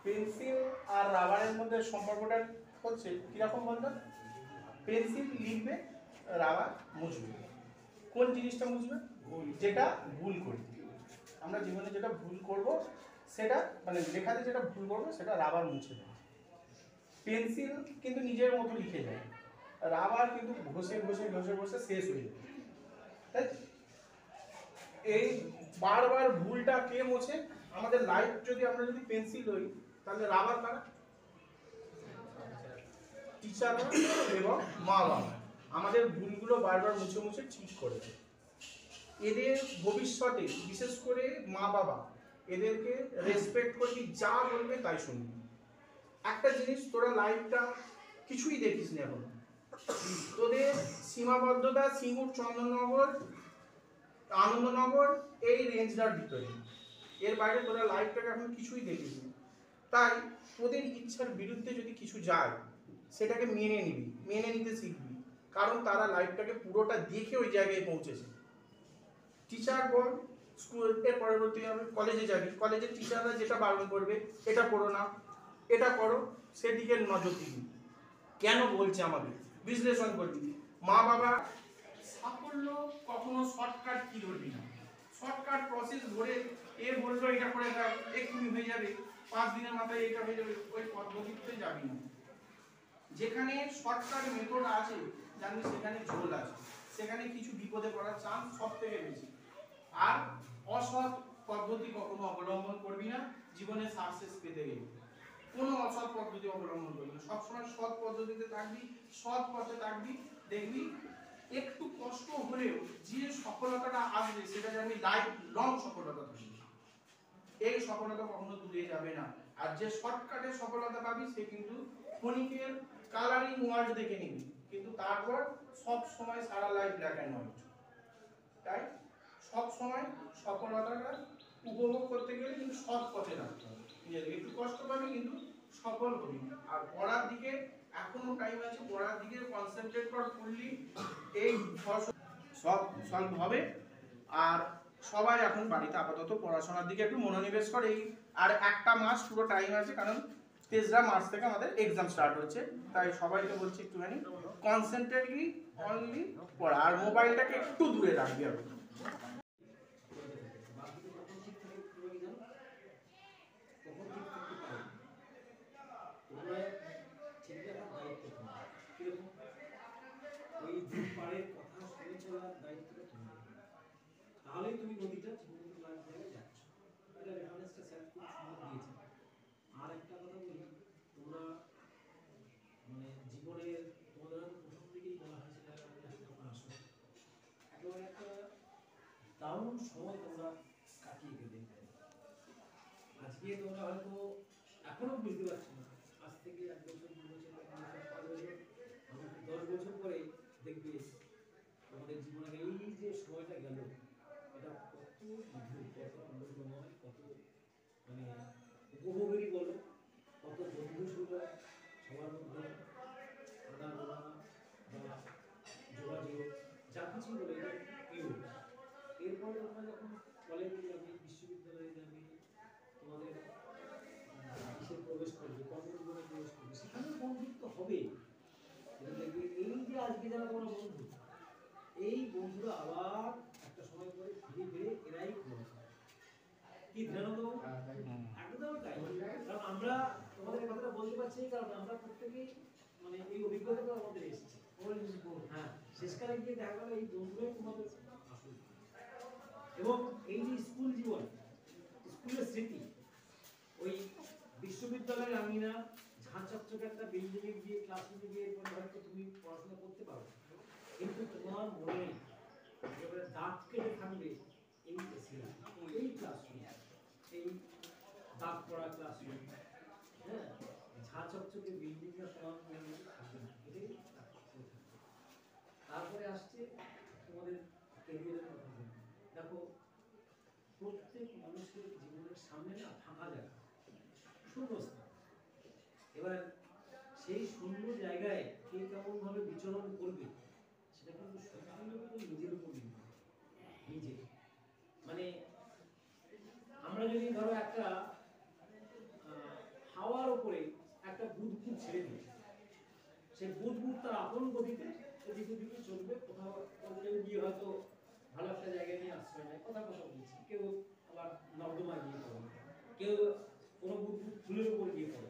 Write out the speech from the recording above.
Pencil আর রাবারের মধ্যে সম্পর্কটা হচ্ছে কিরকম বলতো? পেন্সিল লিখবে, রাবার মুছবে। কোন জিনিসটা মুছবে? যেটা ভুল করি আমরা জীবনে, যেটা ভুল করব সেটা, মানে লেখাতে যেটা ভুল করবো সেটা রাবার মুছে দেয়। পেন্সিল কিন্তু নিজের মতো লিখে যায়, রাবার কিন্তু ঘষে ঘষে ঘষে ঘষে শেষ হয়ে যায়, তাই? এই বারবার ভুলটা কে মোছে? আমাদের লাইফ যদি আমরা যদি পেন্সিল হই, তাহলে রাবার কারা? টিচাররা এবং মা বাবা আমাদের ভুলগুলো বারবার মুছে মুছে ঠিক করে দেয়। এদের ভবিষ্যতে বিশেষ করে মা বাবা এদেরকে রেসপেক্ট করবি, যা বলবে তাই শুনবি। একটা জিনিস, তোরা লাইফটা কিছুই দেখিস না এখন, তোদের সীমাবদ্ধতা সিঙ্গুর, চন্দননগর, আনন্দনগর, এই রেঞ্জটার ভিতরে, এর বাইরে তোরা লাইফটাকে এখন কিছুই দেখিস না। তাই তোদের ইচ্ছার বিরুদ্ধে যদি কিছু যায় সেটাকে মেনে নিবি, মেনে নিতে শিখবি, কারণ তারা লাইফটাকে পুরোটা দেখে ওই জায়গায় পৌঁছেছে। টিচার বল, স্কুল, এর পরবর্তী হবে কলেজে যাবি, কলেজের টিচাররা যেটা বারণ করবে, এটা করো না, এটা করো, সেদিকে নজর দিবি, কেন বলছে আমাদের বিশ্লেষণ করবি। মা বাবা সাফল্য কখনো শর্টকাট কি ধরবি না, শর্টকাট প্রসেস ধরে এ বললো এটা করে দাও এক্ষুনি হয়ে যাবে, 5 দিনের মাথায় এটা হয়ে যাবে, ওই পদ্ধতিতে যাবি না। যেখানে শর্টকাট মেথড আছে জানি সেখানে ঝোল আছে, সেখানে কিছু বিপদে পড়ার চান্স সব থেকে বেশি। আর অসৎ পদ্ধতি কখনো অবলম্বন করবি না জীবনে সাকসেস পেতে গেলে, কোনো অসৎ পদ্ধতি অবলম্বন করবি না, সবসময় সৎ পদ্ধতিতে থাকবি, সৎ পথে থাকবি, দেখবি একটু কষ্ট হলেও যে সফলতাটা আসবে সেটা জানি লাইফ লং সফলতা থাকবে, এই সফলতা কখনো দূরে যাবে না। আর যে শর্টকাটে সফলতা পাবি সে কিন্তু ক্ষণিকের কালারিং ওয়ার্ল্ড দেখে নিবি, কিন্তু তারপর সব সময় সারা লাইফ ব্ল্যাক অ্যান্ড হোয়াইট। তাই সব সময় সফলতাটা উপভোগ করতে গেলে কিন্তু সৎ পথে রাখতে হবে, একটু কষ্ট পাবি কিন্তু সফল হবি। আর পড়ার দিকে এখনো টাইম আছে, পড়ার দিকে কনসেন্ট্রেট কর, করলি এই সব সলভ হবে। আর সবাই এখন বাড়িতে আপাতত পড়াশোনার দিকে একটু মনোনিবেশ করে, এই আর একটা মাস পুরো টাইম আছে, কারণ 3 মার্চ থেকে আমাদের এক্সাম স্টার্ট হচ্ছে। তাই সবাইকে বলছি একটুখানি কনসেন্ট্রেটলি অনলি পড়া, আর মোবাইলটাকে একটু দূরে রাখবি। আর তাহলেই তুমি নদীটা ঠিকমতো লাইন জায়গায় যাচ্ছ। এটা রেফারেন্সটা স্যার খুব সুন্দর দিয়েছে। আর একটা কথা বলি, তোমরা মানে জীবনের তোমাদের প্রথম দিকেই বলা হয়েছিল তোমরা আসো, একেবারে একটা দারুণ সময় তোমরা কাটিয়ে গেলে। আজকে তোমরা হয়তো এখনো বুঝতে পারছো না, আজ থেকে 1 বছর 2 বছর 3 বছর 5 বছর 10 বছর পরে দেখবে তোমাদের জীবনে এই যে সময়টা গেল, এটা কত মধুর, কত আনন্দময়, কত মানে উপভোগেরই বলো, কত বন্ধু ছিল সবার মধ্যে, আদান প্রদান বা যোগাযোগ যা কিছু বলে এটা প্রিয়। এরপরে তোমরা যখন কলেজে যাবে, বিশ্ববিদ্যালয়ে যাবে, তোমাদের কিসে প্রবেশ করবে, কর্মজীবনে প্রবেশ করবে, সেখানেও বন্ধুত্ব হবে। দেখবে এই যে আজকে যারা তোমরা বন্ধু, এই বন্ধুরা আবার একটা সময় পরে ধীরে ধীরে এরাই ক্লোজ হয়। কি ধ্যানন্দ একদম তাই। কারণ আমরা তোমাদের কথাটা বলতে পারছি, কারণ আমরা প্রত্যেকেই মানে এই অভিজ্ঞতাটা আমাদের এসেছে। হ্যাঁ, শেষকালে গিয়ে দেখা গেল এই বন্ধুরাই তোমাদের আসল। এবং এই যে স্কুল জীবন, স্কুলের স্মৃতি, ওই বিশ্ববিদ্যালয়ের আঙিনা ঝাঁচকচকে একটা বিল্ডিংয়ে গিয়ে ক্লাসরুমে গিয়ে এরপরে হয়তো তুমি পড়াশোনা করতে পারো, কিন্তু তোমার মনে একেবারে দাগ কেটে থাকবে এই এই ক্লাসরুম, এই দাগ পড়া ক্লাসরুম, হ্যাঁ, ঝাঁচকচকে বিল্ডিংটা তোমার মনে থাকবে না, এটাই থাকবে। তারপরে আসছে তোমাদের ক্যারিয়ারের কথা। দেখো, প্রত্যেক মানুষের জীবনের সামনে না ফাঁকা জায়গা, শূন্যস্থান। এবার সেই শূন্য জায়গায় কে কেমন ভাবে বিচরণ করবে সেটা কিন্তু সম্পূর্ণ নিজের উপর নির্ভর। নিজে মানে আমরা যদি ধরো একটা হাওয়া করে একটা বুদবুদ ছেড়ে দিল। সেই বুদবুদ তার আপন গতিতে এদিক ওদিকে চলবে, কোথাও কেউ গিয়ে হয়তো ভালো একটা জায়গায় নিয়ে আশ্রয় নেয়, কথা বলছি, কেউ আবার নর্দমায় গিয়ে পড়ে, কেউ কোনো বুদবুদ ফুলের উপর গিয়ে পড়ে,